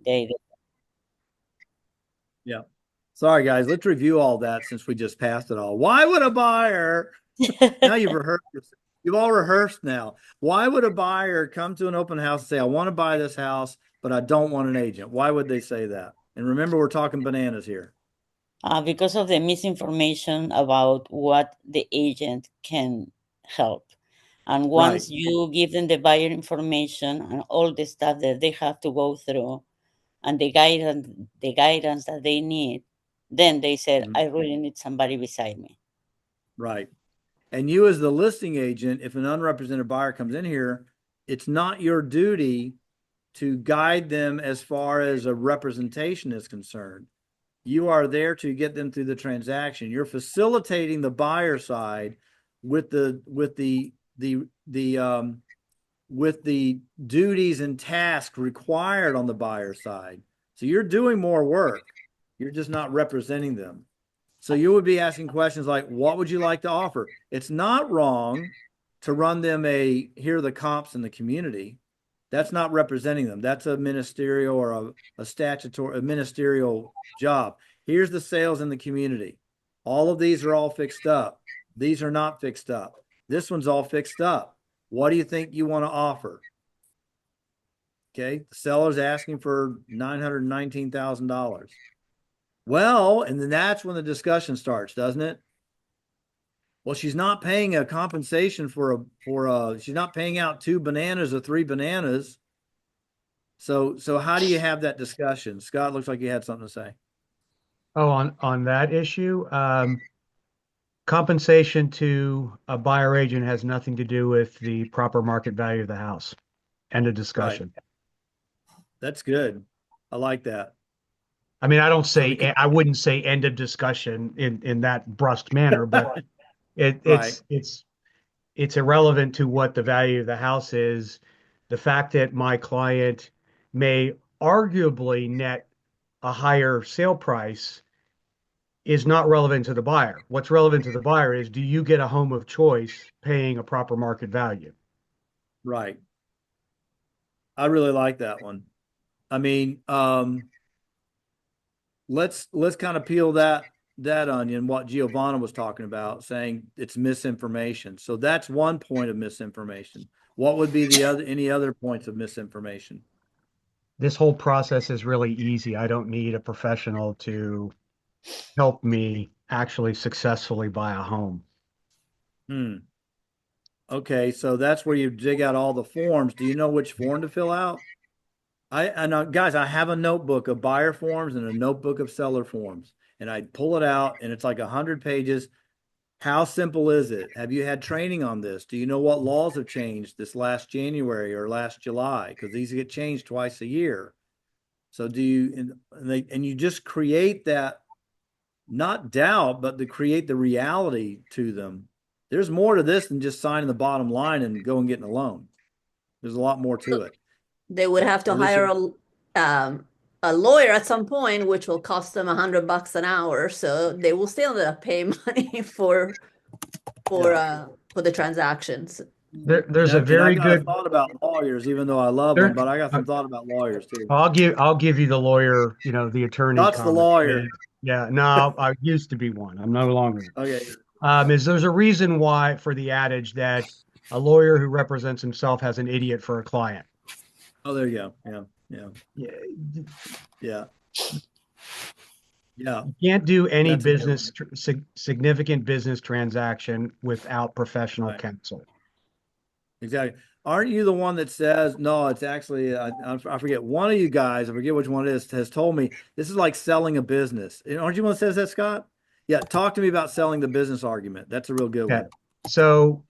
they Yeah. Sorry, guys. Let's review all that since we just passed it all. Why would a buyer, now you've rehearsed, you've all rehearsed now. Why would a buyer come to an open house and say, I want to buy this house, but I don't want an agent? Why would they say that? And remember, we're talking bananas here. because of the misinformation about what the agent can help. And Right, once you give them the buyer information and all the stuff that they have to go through and the guidance that they need, then they said, mhm, I really need somebody beside me. right. And you, as the listing agent, if an unrepresented buyer comes in here, it's not your duty to guide them as far as a representation is concerned. You are there to get them through the transaction. You're facilitating the buyer side with the duties and tasks required on the buyer side. So you're doing more work. You're just not representing them. So you would be asking questions like, what would you like to offer? It's not wrong to run them here are the comps in the community. That's not representing them. That's a ministerial or a ministerial job. Here's the sales in the community. All of these are all fixed up. These are not fixed up. This one's all fixed up. What do you think you want to offer? Okay. The seller's asking for $919,000. Well, and then that's when the discussion starts, doesn't it? Well, she's not paying a compensation she's not paying out 2 bananas or 3 bananas. So how do you have that discussion? Scott, looks like you had something to say. Oh, on that issue, compensation to a buyer agent has nothing to do with the proper market value of the house. End of Right. discussion. That's good. I like that. I mean, So the I wouldn't say end of discussion in that brusque manner, but it, right, it's it's it's irrelevant to what the value of the house is. The fact that my client may arguably net a higher sale price is not relevant to the buyer. What's relevant to the buyer is, do you get a home of choice paying a proper market value? right. I really like that one. I mean, let's kind of peel that onion, what Giovanna was talking about, saying it's misinformation. So that's one point of misinformation. What would be the any other points of misinformation? This whole process is really easy. I don't need a professional to help me actually successfully buy a home. Hmm. Okay, so that's where you dig out all the forms. Do you know which form to fill out? I know, guys, I have a notebook of buyer forms and a notebook of seller forms, and I pull it out, and it's like 100 pages. How simple is it? Have you had training on this? Do you know what laws have changed this last January or last July? Because these get changed twice a year. So do you and you just create that, not doubt, but to create the reality to them. There's more to this than just signing the bottom line and go and getting a loan. There's a lot more to it. They would have to hire Alicia? a lawyer at some point, which will cost them $100 an hour. So they will still end up paying money Yeah. for the transactions. There's a And I've very got a good thought about lawyers, even though I love them, there. but I got some thought about lawyers too. I'll give you the lawyer, the attorney Scott's the comment. lawyer. Yeah, no, I used to be one. I'm no longer. Okay. Is there's a reason why for the adage that a lawyer who represents himself has an idiot for a client. Oh, there you go. Yeah. Yeah. Yeah, Yeah. Yeah. you can't do any That's a good one. significant business transaction without professional Right. counsel. Exactly. Aren't you the one that says, no, it's actually, I forget, one of you guys, I forget which one it is, has told me this is like selling a business. Aren't you one that says that, Scott? Yeah. Talk to me about selling the business argument. That's a real good Okay. one. So,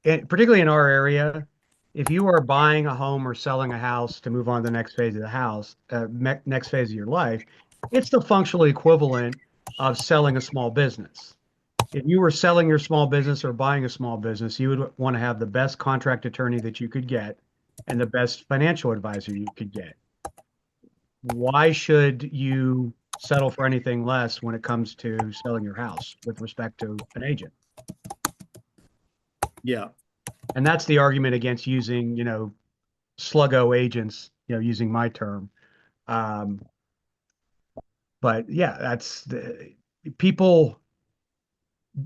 particularly in our area, if you are buying a home or selling a house to move on to the next phase of the house, next phase of your life, it's the functional equivalent of selling a small business. If you were selling your small business or buying a small business, you would want to have the best contract attorney that you could get and the best financial advisor you could get. Why should you settle for anything less when it comes to selling your house with respect to an agent? Yeah. And that's the argument against using, sluggo agents, using my term. Um, but yeah, that's the people.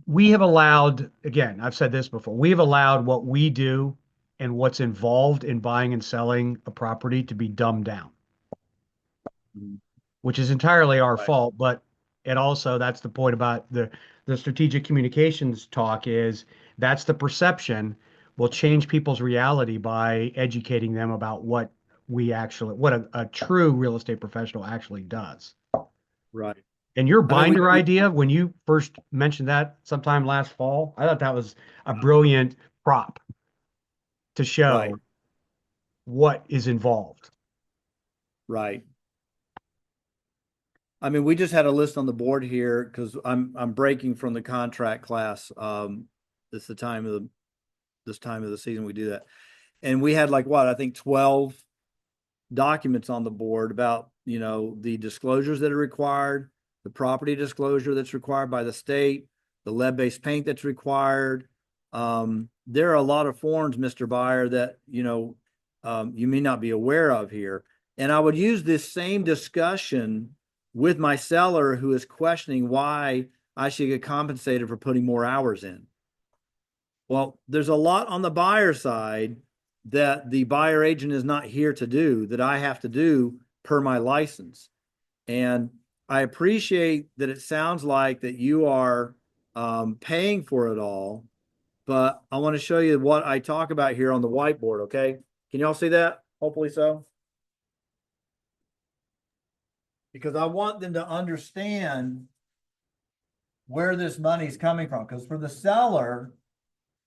We have allowed, again, I've said this before, we have allowed what we do and what's involved in buying and selling a property to be dumbed down, which is entirely our Right. fault. But it also, that's the point about the strategic communications talk is that's the perception will change people's reality by educating them about what a true real estate professional actually does. Right. And your I mean, binder idea, when you first mentioned that sometime last fall, I thought that was a brilliant prop to right, show what is involved. right. I mean, we just had a list on the board here because I'm breaking from the contract class. This time of the season we do that, and we had like what I think 12 documents on the board about the disclosures that are required, the property disclosure that's required by the state, the lead-based paint that's required. There are a lot of forms, Mr. Buyer, that you may not be aware of here. And I would use this same discussion with my seller who is questioning why I should get compensated for putting more hours in. Well, there's a lot on the buyer side that the buyer agent is not here to do that I have to do per my license. And I appreciate that it sounds like that you are paying for it all, but I want to show you what I talk about here on the whiteboard, okay? Can you all see that? Hopefully so. Because I want them to understand where this money's coming from. Because for the seller,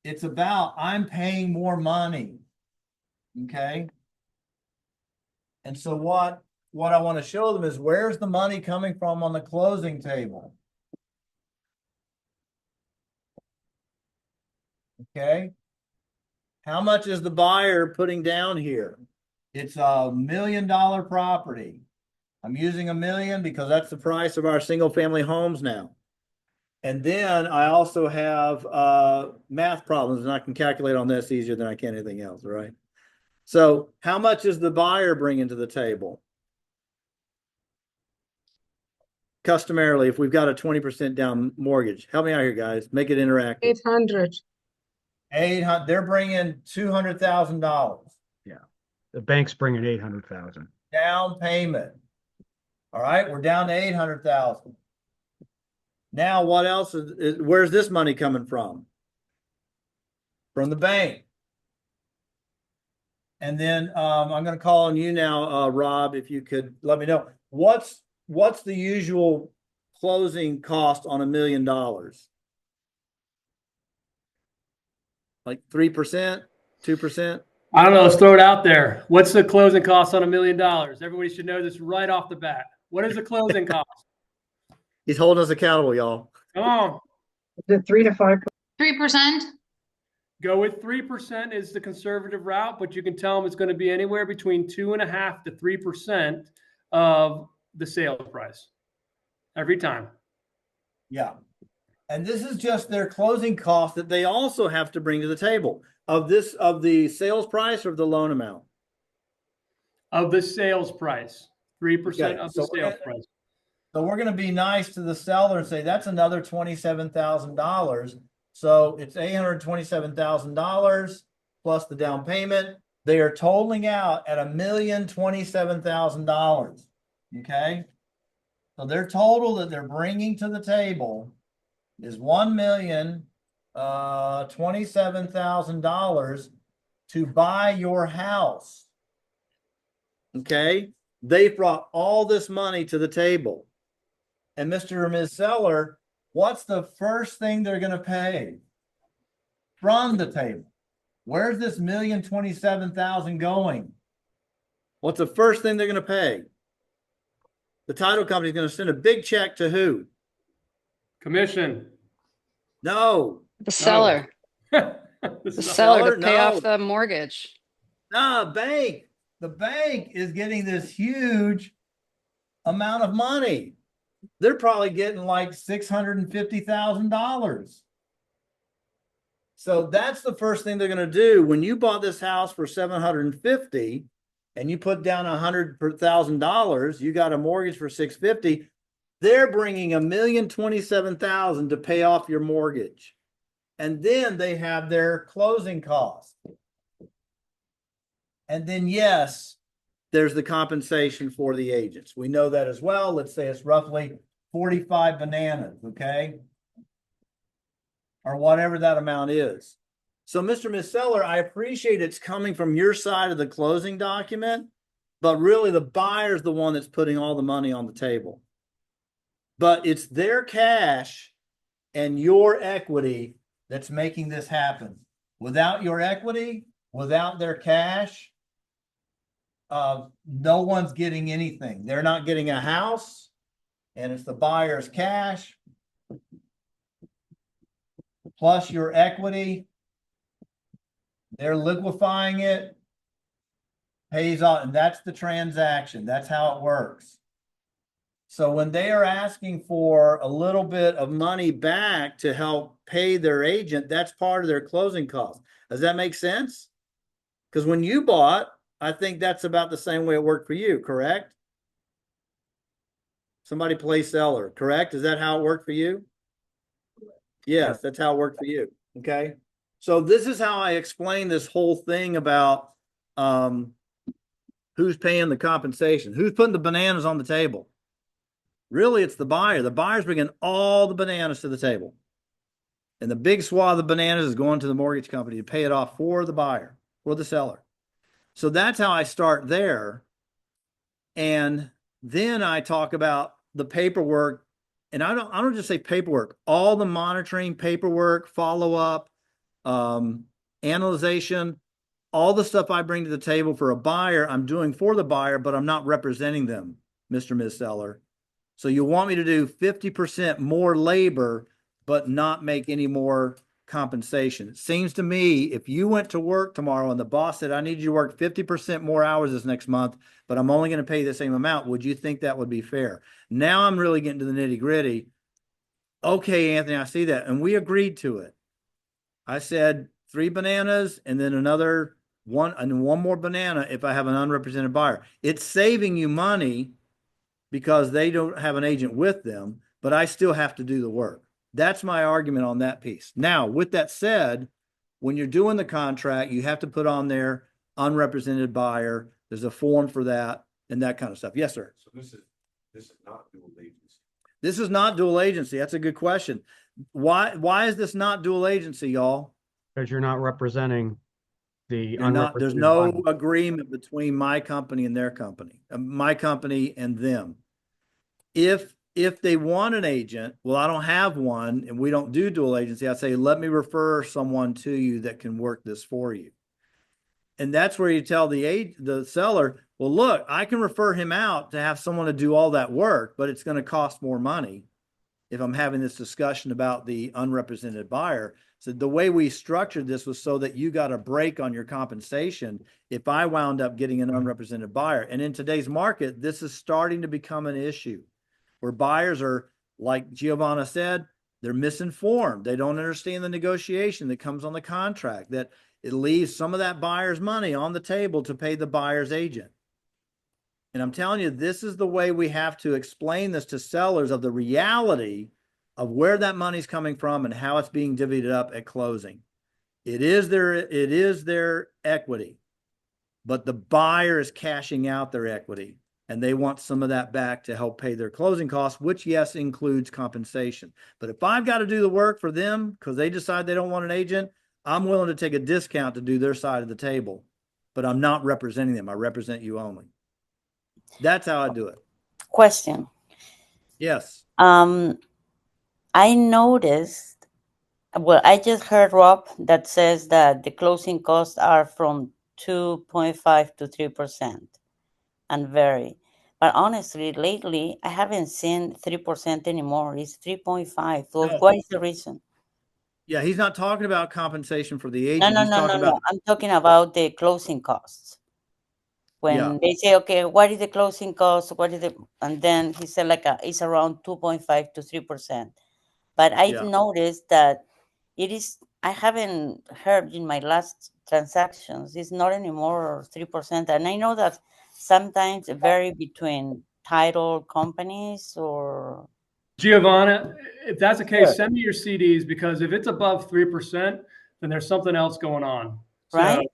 it's about I'm paying more money. Okay. And so what I want to show them is where's the money coming from on the closing table? Okay. How much is the buyer putting down here? It's $1 million property. I'm using $1 million because that's the price of our single family homes now. And then I also have math problems, and I can calculate on this easier than I can anything else, right? So how much is the buyer bringing to the table? Customarily, if we've got a 20% down mortgage, help me out here, guys. Make it interactive. 800. 800. They're bringing $200,000 Yeah. The bank's bringing 800,000. down payment. All right, we're down to 800,000. Now, what else where's this money coming from? From the bank. And then I'm going to call on you now, Rob, if you could let me know what's the usual closing cost on $1 million? Like 3%, 2%? I don't know. Let's throw it out there. What's the closing cost on $1 million? Everybody should know this right off the bat. What is the closing cost? He's holding us accountable, y'all. Come on. The 3 to 5. 3%. Go with 3% is the conservative route, but you can tell them it's going to be anywhere between 2.5% to 3% of the sales price every time. Yeah. And this is just their closing cost that they also have to bring to the table of the sales price or of the loan amount? Of the sales price, 3% of the sales price. So we're going to be nice to the seller and say that's another $27,000. So it's $827,000 plus the down payment. They are totaling out at $1,027,000. Okay. So their total that they're bringing to the table is $1,027,000 to buy your house. Okay. They brought all this money to the table. And Mr. or Ms. Seller, what's the first thing they're going to pay from the table? Where's this $1,027,000 going? What's the first thing they're going to pay? The title company is going to send a big check to who? Commission. No. The seller. The The seller to pay No. off the mortgage. Nah, bank. The bank is getting this huge amount of money. They're probably getting like $650,000. So that's the first thing they're going to do. When you bought this house for $750,000, and you put down $100,000, you got a mortgage for $650. They're bringing $1,027,000 to pay off your mortgage. And then they have their closing costs. And then, yes, there's the compensation for the agents. We know that as well. Let's say it's roughly 45 bananas, okay? Or whatever that amount is. So, Mr. Ms. Seller, I appreciate it's coming from your side of the closing document, but really the buyer's the one that's putting all the money on the table. But it's their cash and your equity that's making this happen. Without your equity, without their cash, no one's getting anything. They're not getting a house, and it's the buyer's cash plus your equity. They're liquefying it, pays off, and that's the transaction. That's how it works. So when they are asking for a little bit of money back to help pay their agent, that's part of their closing costs. Does that make sense? Because when you bought, I think that's about the same way it worked for you, correct? Somebody play seller, correct? Is that how it worked for you? Yes, that's how it worked for you. Okay. So this is how I explain this whole thing about who's paying the compensation, who's putting the bananas on the table. Really, it's the buyer. The buyer's bringing all the bananas to the table. And the big swath of bananas is going to the mortgage company to pay it off for the buyer, for the seller. So that's how I start there. And then I talk about the paperwork. And I don't just say paperwork, all the monitoring, paperwork, follow-up, analyzation, all the stuff I bring to the table for a buyer, I'm doing for the buyer, but I'm not representing them, Mr. Ms. Seller. So you want me to do 50% more labor, but not make any more compensation. It seems to me if you went to work tomorrow and the boss said, I need you to work 50% more hours this next month, but I'm only going to pay you the same amount, would you think that would be fair? Now I'm really getting to the nitty gritty. Okay, Anthony, I see that. And we agreed to it. I said 3 bananas and then another one and one more banana if I have an unrepresented buyer. It's saving you money because they don't have an agent with them, but I still have to do the work. That's my argument on that piece. Now, with that said, when you're doing the contract, you have to put on there unrepresented buyer. There's a form for that and that kind of stuff. Yes, sir. So this is not dual agency. This is not dual agency. That's a good question. Why is this not dual agency, y'all? Because you're not representing the There's unrepresented no buyer. agreement between my company and their company, my company and them. If they want an agent, well, I don't have one and we don't do dual agency. I say, let me refer someone to you that can work this for you. And that's where you tell the seller, well, look, I can refer him out to have someone to do all that work, but it's going to cost more money if I'm having this discussion about the unrepresented buyer. So the way we structured this was so that you got a break on your compensation if I wound up getting an unrepresented buyer. And in today's market, this is starting to become an issue where buyers are, like Giovanna said, they're misinformed. They don't understand the negotiation that comes on the contract, that it leaves some of that buyer's money on the table to pay the buyer's agent. And I'm telling you, this is the way we have to explain this to sellers of the reality of where that money's coming from and how it's being divvied up at closing. It is their equity, but the buyer is cashing out their equity and they want some of that back to help pay their closing costs, which yes, includes compensation. But if I've got to do the work for them because they decide they don't want an agent, I'm willing to take a discount to do their side of the table, but I'm not representing them. I represent you only. That's how I do it. Question. Yes. I noticed, well, I just heard Rob that says that the closing costs are from 2.5 to 3% and vary. But honestly, lately, I haven't seen 3% anymore. It's 3.5. So No. what is the reason? Yeah, he's not talking about compensation for the agent. No. He's talking about. I'm talking about the closing costs. When they say, okay, what is the closing cost? And then he said it's around 2.5 to 3%. But I've noticed that it is I haven't heard in my last transactions. It's not anymore 3%, and I know that sometimes it vary between title companies or. Giovanna, if that's the case, Sure. send me your CDs, because if it's above 3%, then there's something else going on. So, Right?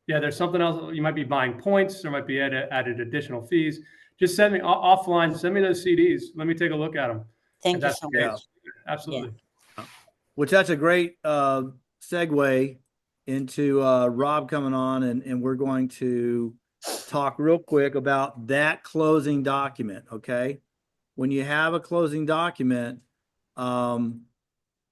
yeah, there's something else. You might be buying points. There might be added additional fees. Just send me offline. Send me those CDs. Let me take a look at them. Thank If you that's so the much. case. Absolutely. Which that's a great segue into Rob coming on, and we're going to talk real quick about that closing document. Okay, when you have a closing document,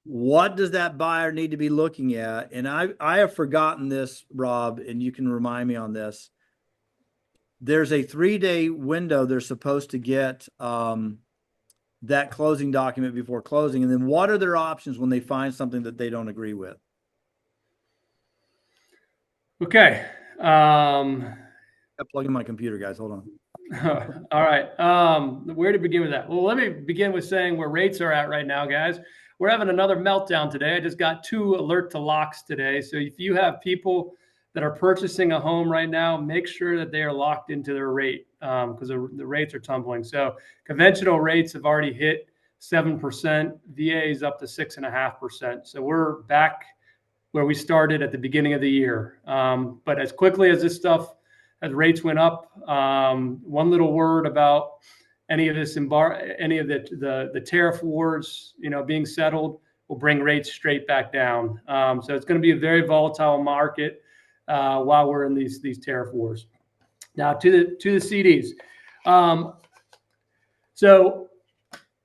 what does that buyer need to be looking at? And I have forgotten this, Rob, and you can remind me on this. There's a 3-day window they're supposed to get that closing document before closing. And then what are their options when they find something that they don't agree with? Okay. I'm plugging my computer, guys. Hold on. All right. Where to begin with that? Well, let me begin with saying where rates are at right now, guys. We're having another meltdown today. I just got 2 alert to locks today. So if you have people that are purchasing a home right now, make sure that they are locked into their rate, because the rates are tumbling. So conventional rates have already hit 7%. VA is up to 6.5%. So we're back where we started at the beginning of the year. But as quickly as this stuff, as rates went up, one little word about any of this any of the tariff wars, being settled, will bring rates straight back down. So it's going to be a very volatile market while we're in these tariff wars. Now to the CDs. So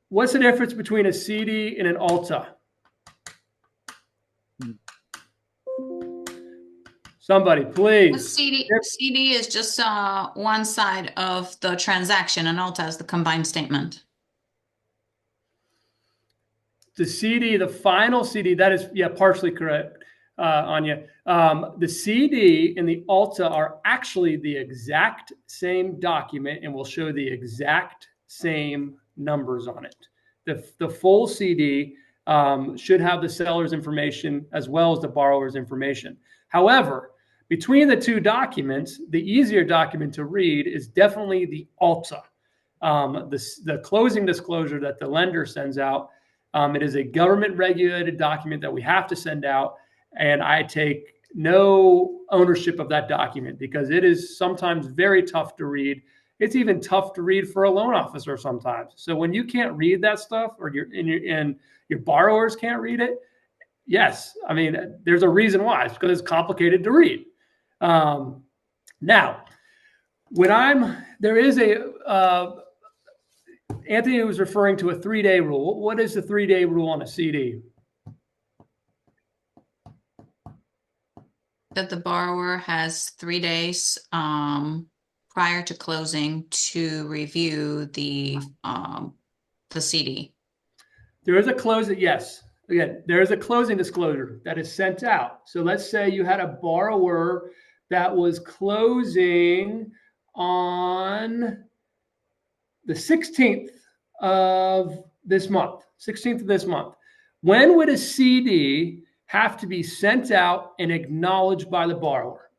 what's the difference between a CD and an Alta? Somebody, please. CD is just one side of the transaction, and Alta is the combined statement. The CD, the final CD, that is, partially correct, Anya. The CD and the Alta are actually the exact same document and will show the exact same numbers on it. The full CD should have the seller's information as well as the borrower's information. However, between the 2 documents, the easier document to read is definitely the Alta. The closing disclosure that the lender sends out, it is a government regulated document that we have to send out. And I take no ownership of that document because it is sometimes very tough to read. It's even tough to read for a loan officer sometimes. So when you can't read that stuff, or your borrowers can't read it, yes, I mean, there's a reason why. It's because it's complicated to read. Now, there is Anthony was referring to a 3-day rule. What is the 3-day rule on a CD? That the borrower has 3 days prior to closing to review the CD. There is a closing, yes. Again, there is a closing disclosure that is sent out. So let's say you had a borrower that was closing on the 16th of this month. When would a CD have to be sent out and acknowledged by the borrower?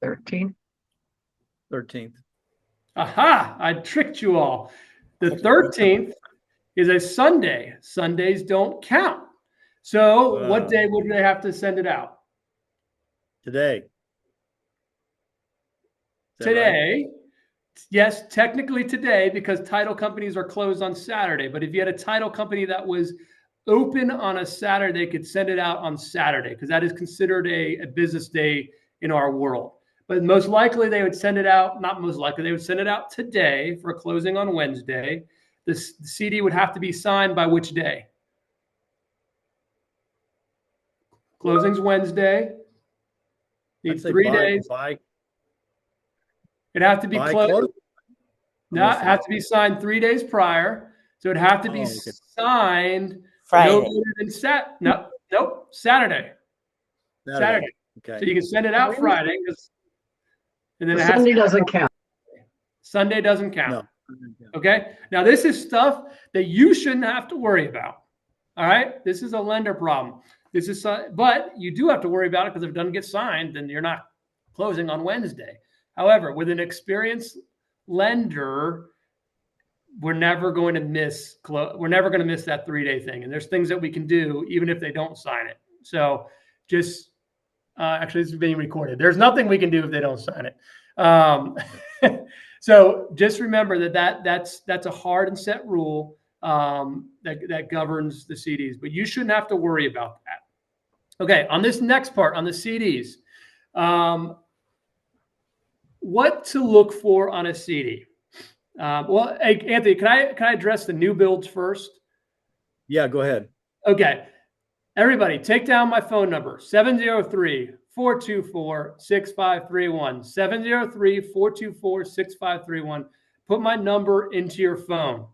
13th. Aha, I tricked you all. The 13th is a Sunday. Sundays don't count. So what day would they have to send it out? Today. Today. Right? Yes, technically today, because title companies are closed on Saturday. But if you had a title company that was open on a Saturday, they could send it out on Saturday, because that is considered a business day in our world. But most likely they would send it out, not most likely, they would send it out today for closing on Wednesday. The CD would have to be signed by which day? Closing's Wednesday. Need 3 days. It'd have to be closed. No, it has to be signed 3 days prior. So it'd have to be signed Friday. no later than Saturday. Saturday. Okay. So you can send it out Friday, and then Sunday doesn't count. Sunday doesn't count. No. Okay. Now this is stuff that you shouldn't have to worry about. All right. This is a lender problem. This is, but you do have to worry about it because if it doesn't get signed, then you're not closing on Wednesday. However, with an experienced lender, we're never going to miss that 3-day thing. And there's things that we can do even if they don't sign it. So just actually, this is being recorded. There's nothing we can do if they don't sign it. So just remember that's a hard and set rule that governs the CDs, but you shouldn't have to worry about that. Okay, on this next part, on the CDs, what to look for on a CD? Well, hey, Anthony, can I address the new builds first? Yeah, go ahead. Okay. Everybody, take down my phone number, 703-424-6531, 703-424-6531. Put my number into your phone.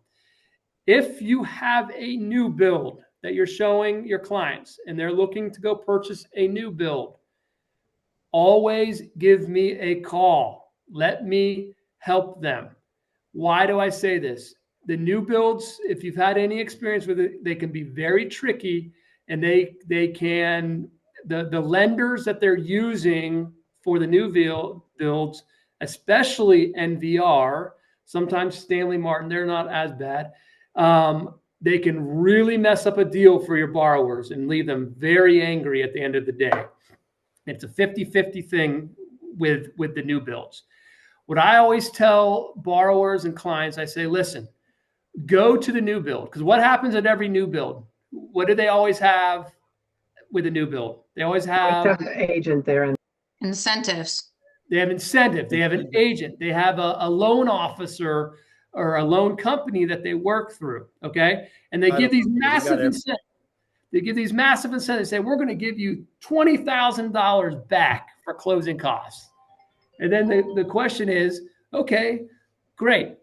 If you have a new build that you're showing your clients and they're looking to go purchase a new build, always give me a call. Let me help them. Why do I say this? The new builds, if you've had any experience with it, they can be very tricky, and the lenders that they're using for the new builds, especially NVR, sometimes Stanley Martin, they're not as bad. They can really mess up a deal for your borrowers and leave them very angry at the end of the day. It's a 50-50 thing with the new builds. What I always tell borrowers and clients, I say, listen, go to the new build, because what happens at every new build? What do they always have with a new build? They always have an agent there. Incentives. They have incentive. They have an agent. They have a loan officer or a loan company that they work through. Okay. And they give these massive incentives. They give these massive incentives. Say, we're going to give you $20,000 back for closing costs. And then the question is, okay, great,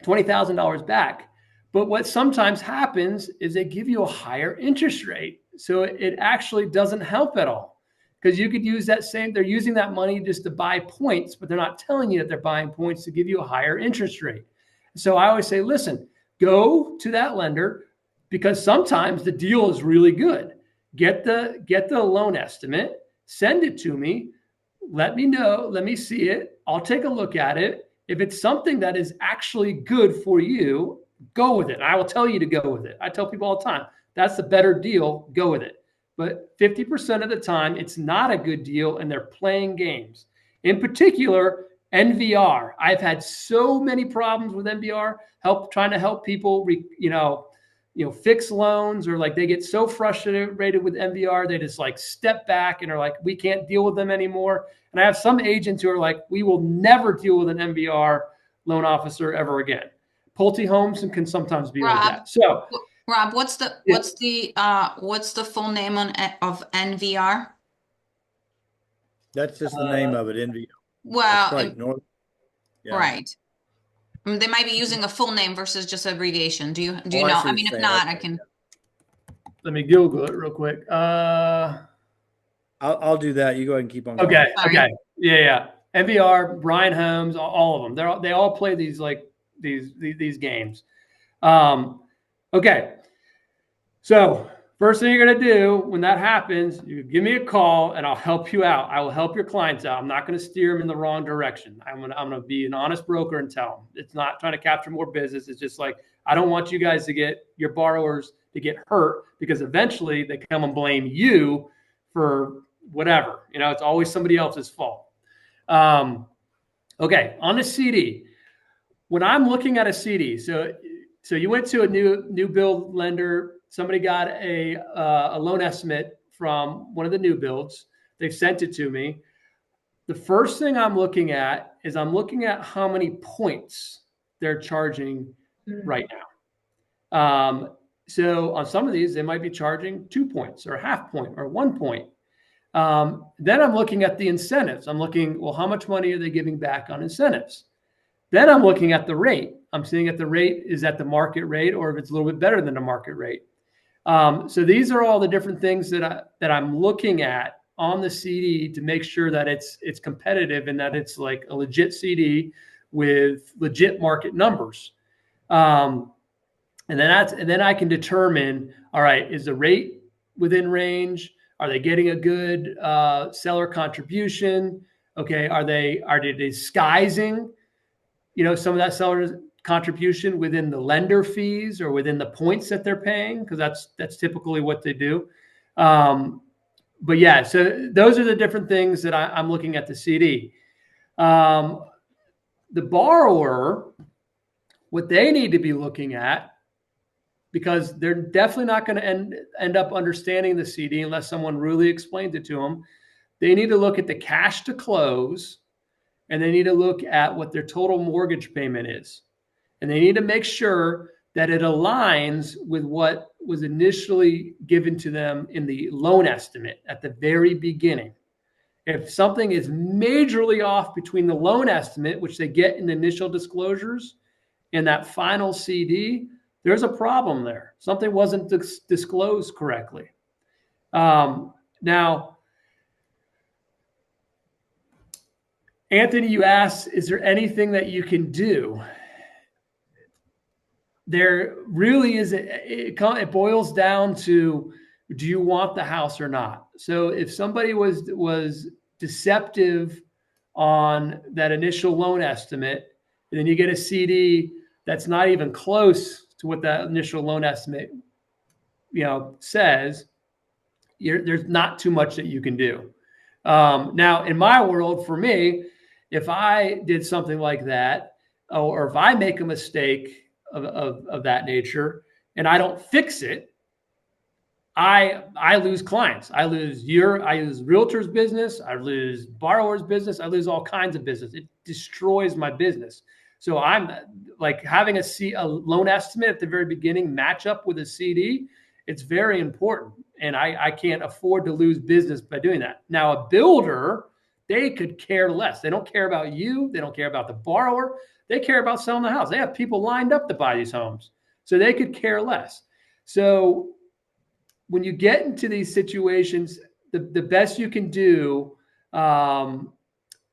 $20,000 back. But what sometimes happens is they give you a higher interest rate. So it actually doesn't help at all, because you could use they're using that money just to buy points, but they're not telling you that they're buying points to give you a higher interest rate. So I always say, listen, go to that lender, because sometimes the deal is really good. Get the loan estimate, send it to me, let me know, let me see it. I'll take a look at it. If it's something that is actually good for you, go with it. I will tell you to go with it. I tell people all the time, that's the better deal, go with it. But 50% of the time, it's not a good deal, and they're playing games. In particular, NVR. I've had so many problems with NVR, trying to help people, fix loans, or like they get so frustrated with NVR, they just like step back and are like, we can't deal with them anymore. And I have some agents who are like, we will never deal with an NVR loan officer ever again. Pulte Homes can sometimes be like that. So, Rob, what's the full name of NVR? That's just the name of it, NVR. Well, right. Right. I mean, they might be using a full name versus just abbreviation. Do you know? I mean, if not, I can. Let me Google it real quick. I'll do that. You go ahead and keep on going. Okay. Sorry. Okay. Yeah. NVR, Brian Holmes, all of them. They all play these games. Okay. So first thing you're going to do when that happens, you give me a call and I'll help you out. I will help your clients out. I'm not going to steer them in the wrong direction. I'm going to be an honest broker and tell them. It's not trying to capture more business. It's just like, I don't want you guys your borrowers to get hurt, because eventually they come and blame you for whatever. It's always somebody else's fault. Okay. On the CD, when I'm looking at a CD, so you went to a new build lender, somebody got a loan estimate from one of the new builds. They've sent it to me. The first thing I'm looking at is how many points they're charging right now. So on some of these, they might be charging 2 points or a half point or 1 point. Then I'm looking at the incentives. I'm looking, well, how much money are they giving back on incentives? Then I'm looking at the rate. I'm seeing if the rate is at the market rate or if it's a little bit better than the market rate. So these are all the different things that I'm looking at on the CD to make sure that it's competitive and that it's like a legit CD with legit market numbers. And then I can determine, all right, is the rate within range? Are they getting a good seller contribution? Okay, are they disguising, some of that seller's contribution within the lender fees or within the points that they're paying? Because that's typically what they do. But yeah, so those are the different things that I'm looking at the CD. The borrower, what they need to be looking at, because they're definitely not going to end up understanding the CD unless someone really explains it to them. They need to look at the cash to close, and they need to look at what their total mortgage payment is. And they need to make sure that it aligns with what was initially given to them in the loan estimate at the very beginning. If something is majorly off between the loan estimate, which they get in the initial disclosures, and that final CD, there's a problem there. Something wasn't disclosed correctly. Now, Anthony, you asked, is there anything that you can do? There really is. It boils down to, do you want the house or not? So if somebody was deceptive on that initial loan estimate, and then you get a CD that's not even close to what that initial loan estimate, says, there's not too much that you can do. Now, in my world, for me, if I did something like that, or if I make a mistake of that nature and I don't fix it, I lose clients. I lose realtor's business. I lose borrower's business. I lose all kinds of business. It destroys my business. So I'm like, having a loan estimate at the very beginning match up with a CD. It's very important. And I can't afford to lose business by doing that. Now, a builder, they could care less. They don't care about you. They don't care about the borrower. They care about selling the house. They have people lined up to buy these homes. So they could care less. So when you get into these situations, the best you can do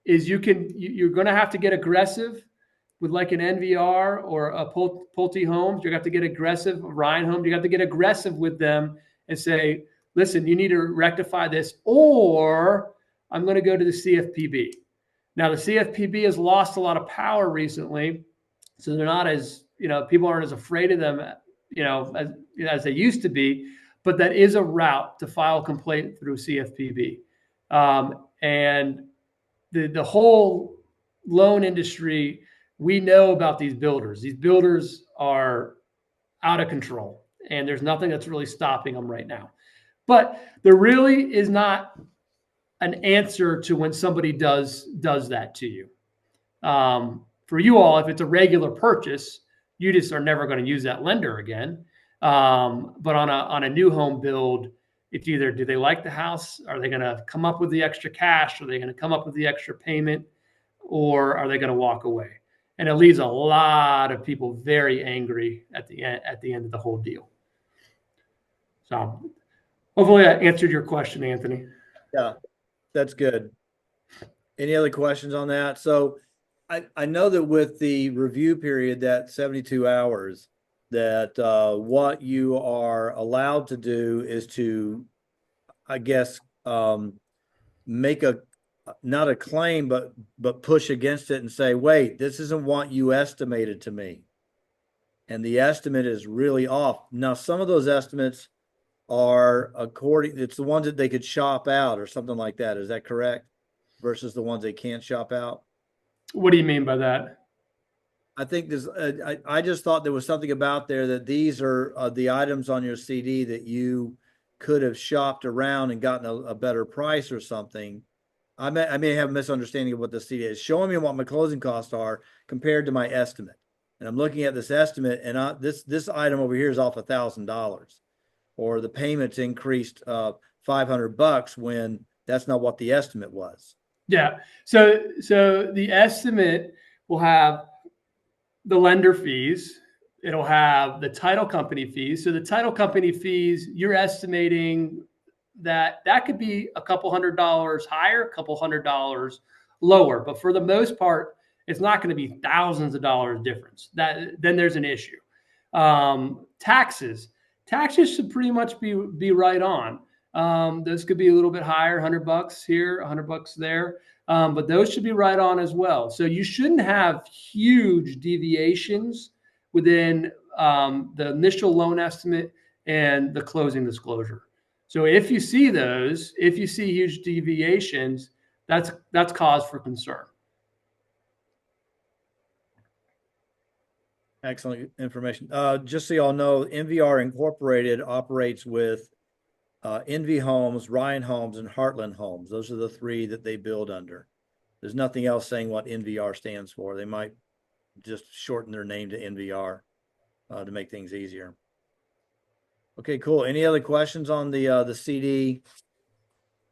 is you're going to have to get aggressive with like an NVR or a Pulte Homes. You're going to have to get aggressive, Ryan Homes. You have to get aggressive with them and say, listen, you need to rectify this, or I'm going to go to the CFPB. Now, the CFPB has lost a lot of power recently, so they're not as, people aren't as afraid of them, as they used to be. But that is a route to file a complaint through CFPB. And the whole loan industry, we know about these builders. These builders are out of control, and there's nothing that's really stopping them right now. But there really is not an answer to when somebody does that to you. For you all, if it's a regular purchase, you just are never going to use that lender again. But on a new home build, it's either, do they like the house? Are they going to come up with the extra cash? Are they going to come up with the extra payment? Or are they going to walk away? And it leaves a lot of people very angry at the end of the whole deal. So hopefully I answered your question, Anthony. Yeah, that's good. Any other questions on that? So I know that with the review period, that 72 hours, that what you are allowed to do is to, I guess, make not a claim, but push against it and say, wait, this isn't what you estimated to me. And the estimate is really off. Now, some of those estimates are it's the ones that they could shop out or something like that. Is that correct? Versus the ones they can't shop out? What do you mean by that? I think there's, I just thought there was something about there that these are the items on your CD that you could have shopped around and gotten a better price or something. I may have a misunderstanding of what the CD is. Showing me what my closing costs are compared to my estimate. And I'm looking at this estimate, and this item over here is off $1,000, or the payments increased $500 when that's not what the estimate was. Yeah. So the estimate will have the lender fees. It'll have the title company fees. So the title company fees, you're estimating that could be a couple $100 higher, a couple $100 lower. But for the most part, it's not going to be thousands of dollars difference. Then there's an issue. Taxes should pretty much be right on. Those could be a little bit higher, $100 here, $100 there. But those should be right on as well. So you shouldn't have huge deviations within the initial loan estimate and the closing disclosure. So if you see huge deviations, that's cause for concern. Excellent information. Just so y'all know, NVR Incorporated operates with Envy Homes, Ryan Homes, and Heartland Homes. Those are the three that they build under. There's nothing else saying what NVR stands for. They might just shorten their name to NVR to make things easier. Okay, cool. Any other questions on the CD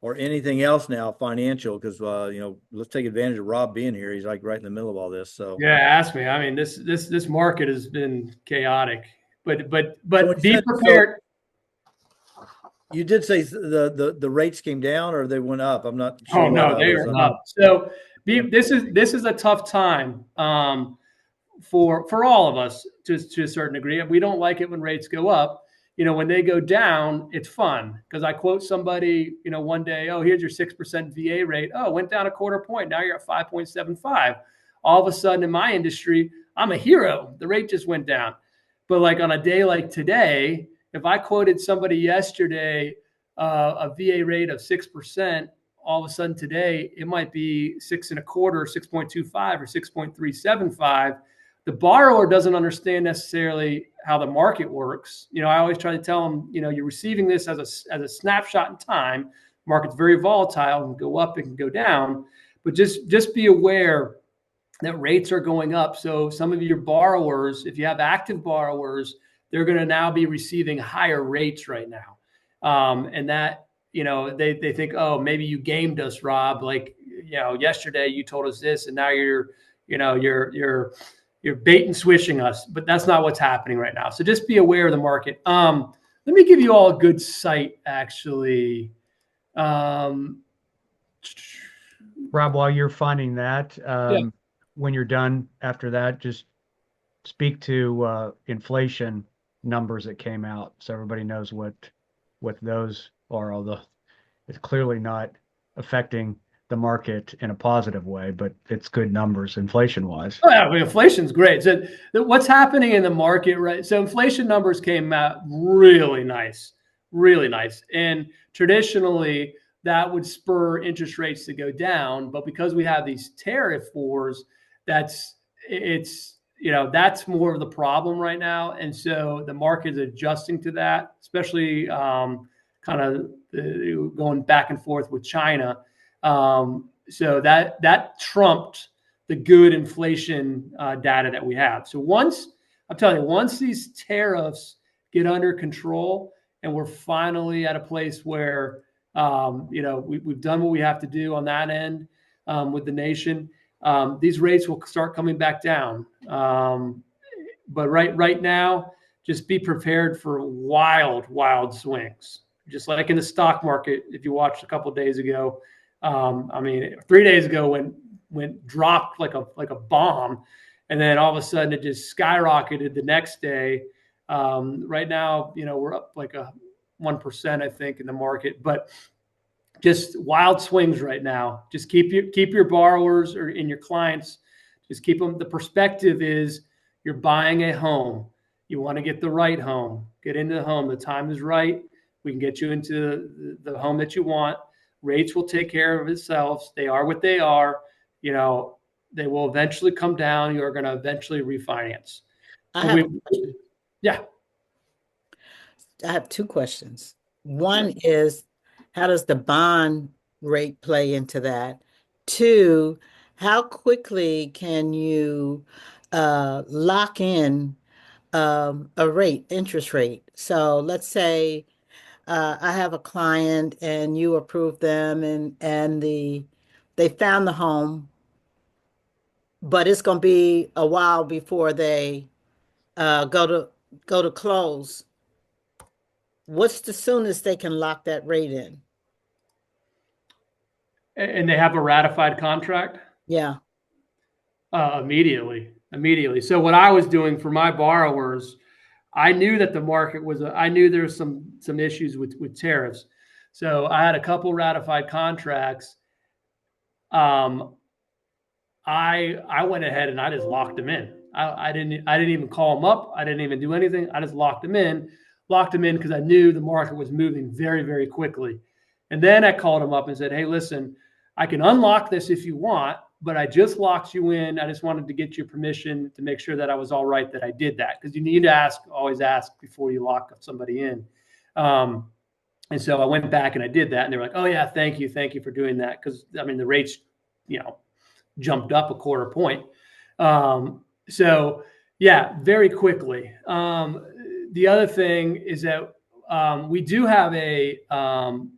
or anything else now financial? Because let's take advantage of Rob being here. He's like right in the middle of all this. So yeah, ask me. I mean, this market has been chaotic, but So be prepared. You did say the rates came down or they went up. I'm not sure. Oh no, they are up. So this is a tough time for all of us to a certain degree. We don't like it when rates go up. When they go down, it's fun because I quote somebody, one day, oh, here's your 6% VA rate. Oh, went down a quarter point. Now you're at 5.75. All of a sudden in my industry, I'm a hero. The rate just went down. But like on a day like today, if I quoted somebody yesterday a VA rate of 6%, all of a sudden today it might be 6.25, 6.25, or 6.375. The borrower doesn't understand necessarily how the market works. I always try to tell them, you're receiving this as a snapshot in time. Market's very volatile, it can go up, it can go down, but just be aware that rates are going up. So some of your borrowers, if you have active borrowers, they're going to now be receiving higher rates right now. And that, they think, oh, maybe you gamed us, Rob. Like, yesterday you told us this and now you're bait and swishing us, but that's not what's happening right now. So just be aware of the market. Let me give you all a good site, actually. Rob, while you're finding that, when you're done after that, just speak to inflation numbers that came out so everybody knows what those are, although it's clearly not affecting the market in a positive way, but it's good numbers inflation wise. Oh yeah, inflation's great. So what's happening in the market, right? So inflation numbers came out really nice. And traditionally that would spur interest rates to go down. But because we have these tariff wars, that's more of the problem right now. And so the market is adjusting to that, especially kind of going back and forth with China. So that trumped the good inflation data that we have. So once these tariffs get under control and we're finally at a place where, we've done what we have to do on that end with the nation, these rates will start coming back down. But right now, just be prepared for wild swings. Just like in the stock market, if you watched a couple of days ago, 3 days ago went dropped like a bomb, and then all of a sudden it just skyrocketed the next day. Right now, we're up like 1%, I think, in the market, but just wild swings right now. Just keep your borrowers or in your clients, just keep them. The perspective is you're buying a home. You want to get the right home. Get into the home. The time is right. We can get you into the home that you want. Rates will take care of themselves. They are what they are. They will eventually come down. You're going to eventually refinance. I have two questions. One is, how does the bond rate play into that? Two, how quickly can you lock in interest rate? So let's say I have a client and you approve them and they found the home, but it's going to be a while before they go to close. What's the soonest they can lock that rate in? And they have a ratified contract? Yeah. Immediately. So what I was doing for my borrowers I knew that the market was, I knew there was some issues with tariffs. So I had a couple ratified contracts. I went ahead and I just locked them in. I didn't even call them up. I didn't even do anything. I just locked them in because I knew the market was moving very, very quickly. And then I called them up and said, hey, listen, I can unlock this if you want, but I just locked you in. I just wanted to get your permission to make sure that I was all right that I did that, because you need to always ask before you lock somebody in. And so I went back and I did that, and they were like, oh yeah, thank you for doing that, because I mean the rates, jumped up a quarter point. So yeah, very quickly. The other thing is that we do have and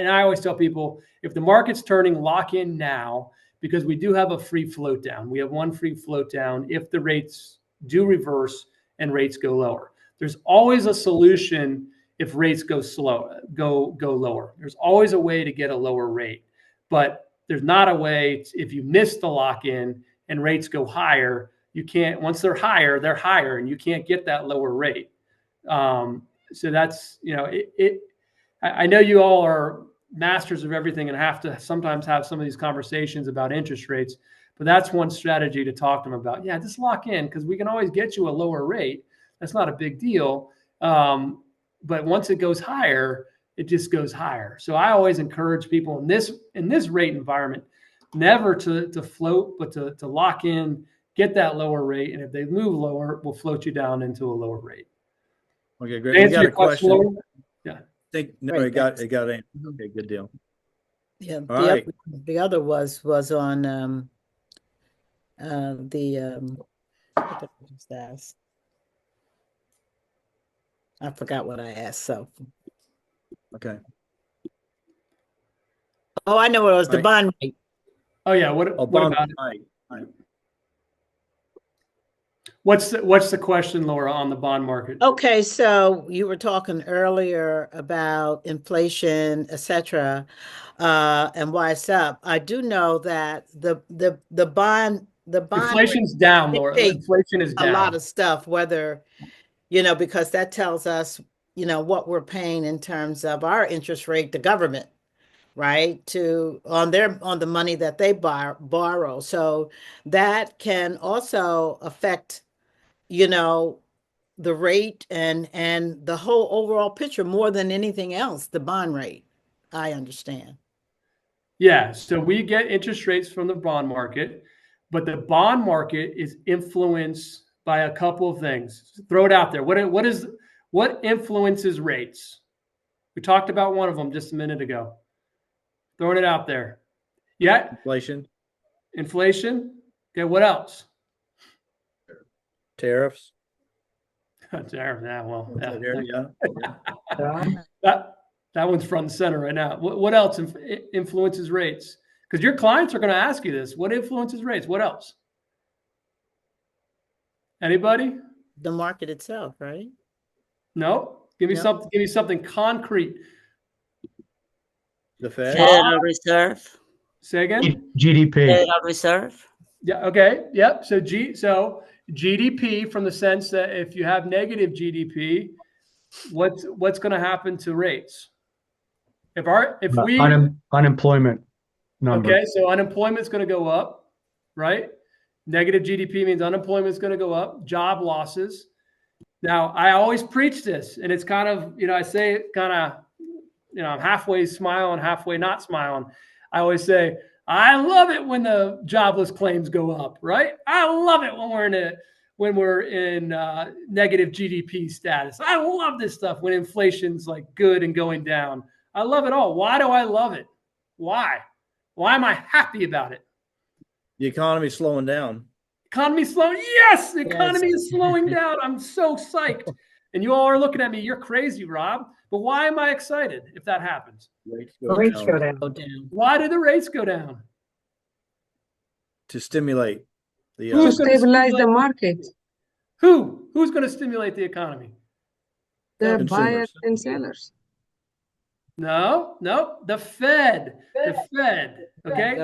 I always tell people, if the market's turning, lock in now, because we do have a free float down. We have one free float down if the rates do reverse and rates go lower. There's always a solution if rates go lower. There's always a way to get a lower rate, but there's not a way if you miss the lock in and rates go higher. You can't, once they're higher, and you can't get that lower rate. So that's, I know you all are masters of everything and have to sometimes have some of these conversations about interest rates, but that's one strategy to talk to them about. Yeah, just lock in, because we can always get you a lower rate. That's not a big deal. But once it goes higher, it just goes higher. So I always encourage people in this rate environment, never to float, but to lock in, get that lower rate. And if they move lower, we'll float you down into a lower rate. Okay, great. We got a question. Laura? Yeah. It got answered. Okay, good deal. Yeah. All right. The other was on what did I just ask? I forgot what I asked. So. Okay. Oh, I know what it was. The bond rate. Oh yeah. What about it? Right. What's the question, Laura, on the bond market? Okay, so you were talking earlier about inflation, etc., and why it's up. I do know that the bond Inflation's down, Laura. Inflation is down. A lot of stuff, whether because that tells us what we're paying in terms of our interest rate, the government, right, on the money that they borrow. So that can also affect the rate and the whole overall picture more than anything else, the bond rate, I understand. Yeah, so we get interest rates from the bond market, but the bond market is influenced by a couple of things. Throw it out there. What influences rates? We talked about one of them just a minute ago. Throwing it out there. Yeah. Inflation. Okay, what else? Tariffs. Tariffs. Yeah, well, yeah. That one's front and center right now. What else influences rates? Because your clients are going to ask you this. What influences rates? What else? Anybody? The market itself, right? No. Give me something. Give me something concrete. The Fed. Federal Reserve. Say again. GDP. Federal Reserve. Yeah. Okay. Yep. So GDP, from the sense that if you have negative GDP, what's going to happen to rates? Unemployment number. Okay, so unemployment's going to go up, right? Negative GDP means unemployment's going to go up, job losses. Now, I always preach this, and it's kind of, I say it kind of, I'm halfway smiling, halfway not smiling. I always say, I love it when the jobless claims go up, right? I love it when we're in negative GDP status. I love this stuff when inflation's like good and going down. I love it all. Why do I love it? Why? Why am I happy about it? The economy's slowing down. Economy's slowing. Yes, the economy is slowing down. I'm so psyched. And you all are looking at me. You're crazy, Rob. But why am I excited if that happens? Rates go down. Why do the rates go down? To stimulate the to stabilize the market. Who's going to stimulate the economy? The buyers and sellers. No, the Fed. The Fed. Okay.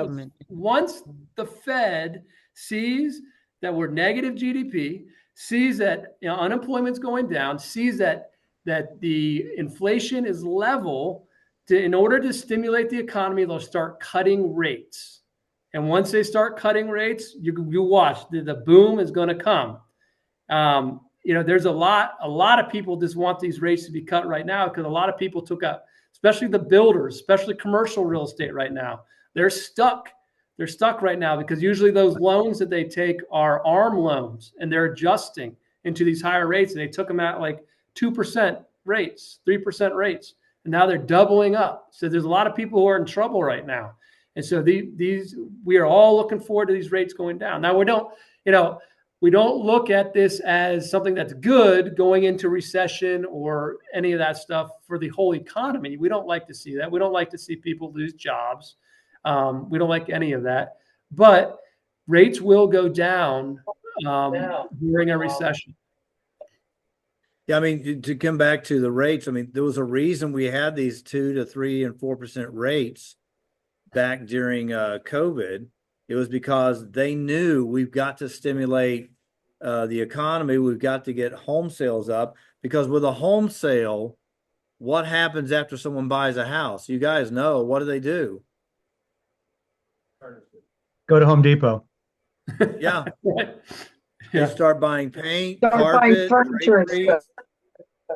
Once the Fed sees that we're negative GDP, sees that unemployment's going down, sees that the inflation is level. In order to stimulate the economy, they'll start cutting rates. And once they start cutting rates, you watch the boom is going to come. There's a lot of people just want these rates to be cut right now because a lot of people took out, especially the builders, especially commercial real estate right now. They're stuck. They're stuck right now because usually those loans that they take are ARM loans and they're adjusting into these higher rates. And they took them at like 2% rates, 3% rates. And now they're doubling up. So there's a lot of people who are in trouble right now. And so we are all looking forward to these rates going down. Now we don't look at this as something that's good going into recession or any of that stuff for the whole economy. We don't like to see that. We don't like to see people lose jobs. We don't like any of that. But rates will go down during a recession. Yeah, I mean, to come back to the rates, I mean, there was a reason we had these 2 to 3 and 4% rates back during COVID. It was because they knew we've got to stimulate the economy. We've got to get home sales up, because with a home sale, what happens after someone buys a house? You guys know, what do? Go to Home Depot. Yeah. Yeah. They start buying paint, Start buying carpet, furniture and drapery. stuff.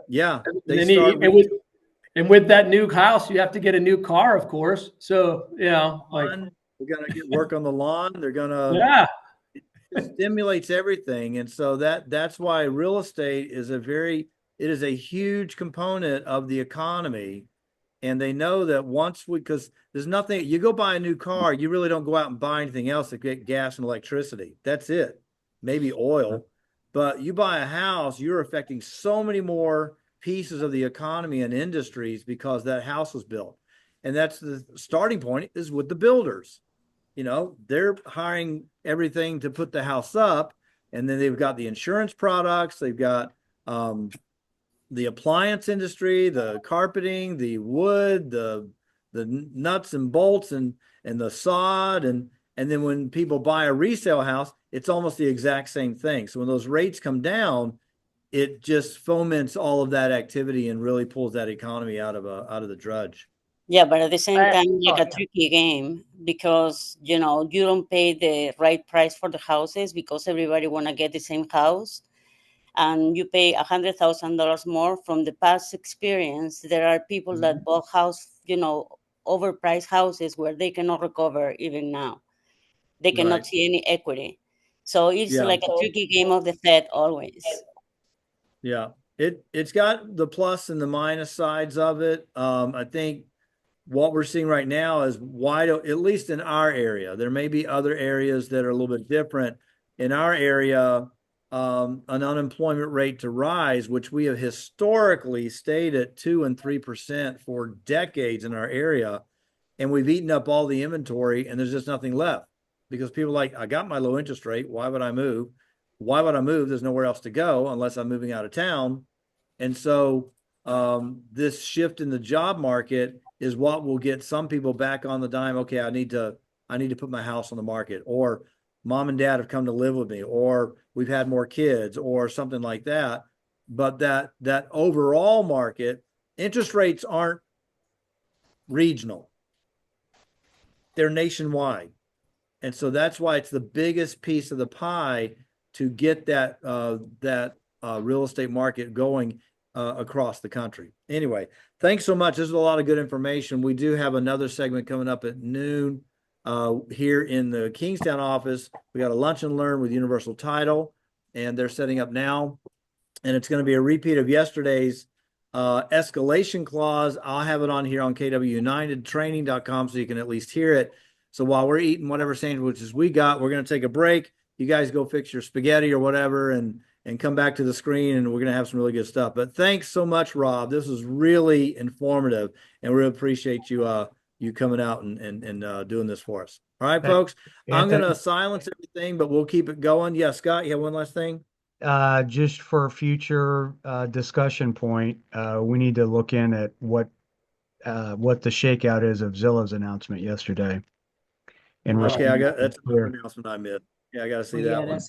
Yeah. And with that new house, you have to get a new car, of course. So, they're gonna get work on the lawn. They're gonna it stimulates everything. And so that's why real estate is it is a huge component of the economy. And they know that because there's nothing, you go buy a new car, you really don't go out and buy anything else to get gas and electricity. That's it. Maybe oil. But you buy a house, you're affecting so many more pieces of the economy and industries because that house was built. And that's the starting point, is with the builders. They're hiring everything to put the house up, and then they've got the insurance products, they've got the appliance industry, the carpeting, the wood, the nuts and bolts and the sod, and then when people buy a resale house, it's almost the exact same thing. So when those rates come down, it just foments all of that activity and really pulls that economy out of the drudge. Yeah, but at the same time, like a tricky game, because you don't pay the right price for the houses because everybody want to get the same house, and you pay $100,000 more. From the past experience, there are people that bought overpriced houses where they cannot recover even now. They cannot see any equity. So it's like a tricky game of the Fed always. Yeah, it's got the plus and the minus sides of it. I think what we're seeing right now is at least in our area. There may be other areas that are a little bit different. In our area, an unemployment rate to rise, which we have historically stayed at 2 and 3% for decades in our area, and we've eaten up all the inventory, and there's just nothing left because people are like, I got my low interest rate. Why would I move? Why would I move? There's nowhere else to go unless I'm moving out of town. And so this shift in the job market is what will get some people back on the dime. Okay, I need to put my house on the market, or mom and dad have come to live with me, or we've had more kids, or something like that. But that overall market, interest rates aren't regional. They're nationwide. And so that's why it's the biggest piece of the pie to get that real estate market going across the country. Anyway, thanks so much. This is a lot of good information. We do have another segment coming up at noon here in the Kingstowne office. We got a lunch and learn with Universal Title, and they're setting up now. And it's going to be a repeat of yesterday's escalation clause. I'll have it on here on kwunitedtraining.com so you can at least hear it. So while we're eating whatever sandwiches we got, we're going to take a break. You guys go fix your spaghetti or whatever and come back to the screen, and we're going to have some really good stuff. But thanks so much, Rob. This was really informative, and we really appreciate you coming out and doing this for us. All right, folks, I'm going to silence everything, but we'll keep it going. Yeah, Scott, you have one last thing? Just for future discussion point, we need to look in at what the shakeout is of Zillow's announcement yesterday. Okay, that's another announcement I missed. Yeah, I got to see that one.